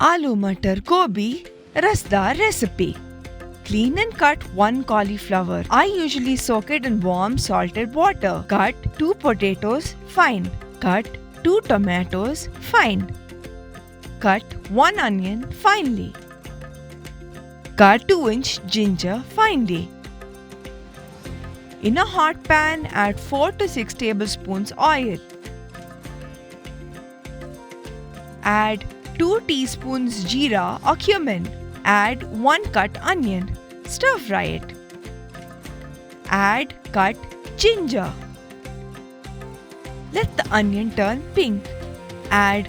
Aloo Mattar Gobi Rasedar recipe. Clean and cut 1 cauliflower. I usually soak it in warm salted water. Cut 2 potatoes fine. Cut 2 tomatoes fine. Cut 1 onion finely. Cut 2-inch ginger finely. In a hot pan, add 4 to 6 tablespoons oil. Add 2 teaspoons jeera or cumin. Add 1 cut onion. Stir fry it. Add cut ginger. Let the onion turn pink. Add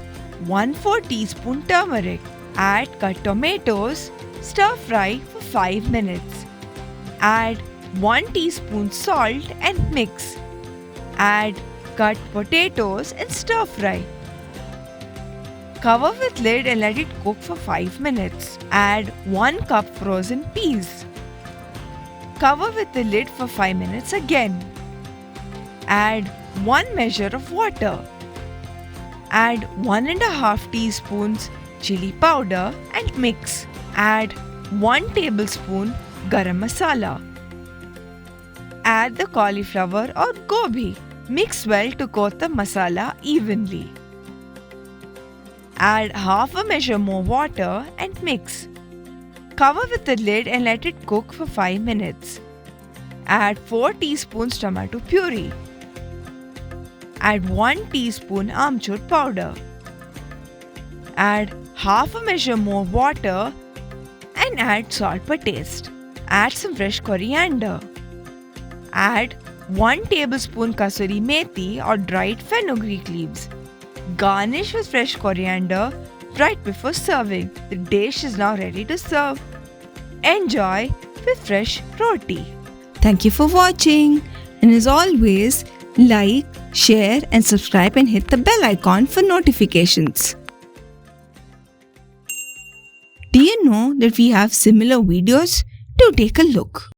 1/4 teaspoon turmeric. Add cut tomatoes. Stir fry for 5 minutes. Add 1 teaspoon salt and mix. Add cut potatoes and stir fry. Cover with lid and let it cook for 5 minutes. Add 1 cup frozen peas. Cover with the lid for 5 minutes again. Add 1 measure of water. Add 1½ teaspoons chilli powder and mix. Add 1 tablespoon garam masala. Add the cauliflower or gobi. Mix well to coat the masala evenly. Add half a measure more water and mix. Cover with the lid and let it cook for 5 minutes. Add 4 teaspoons tomato puree. Add 1 teaspoon amchur powder. Add half a measure more water and add salt per taste. Add some fresh coriander. Add 1 tablespoon kasuri methi or dried fenugreek leaves. Garnish with fresh coriander right before serving. The dish is now ready to serve. Enjoy with fresh roti. Thank you for watching, and as always, like, share and subscribe and hit the bell icon for notifications. Do you know that we have similar videos? Do take a look.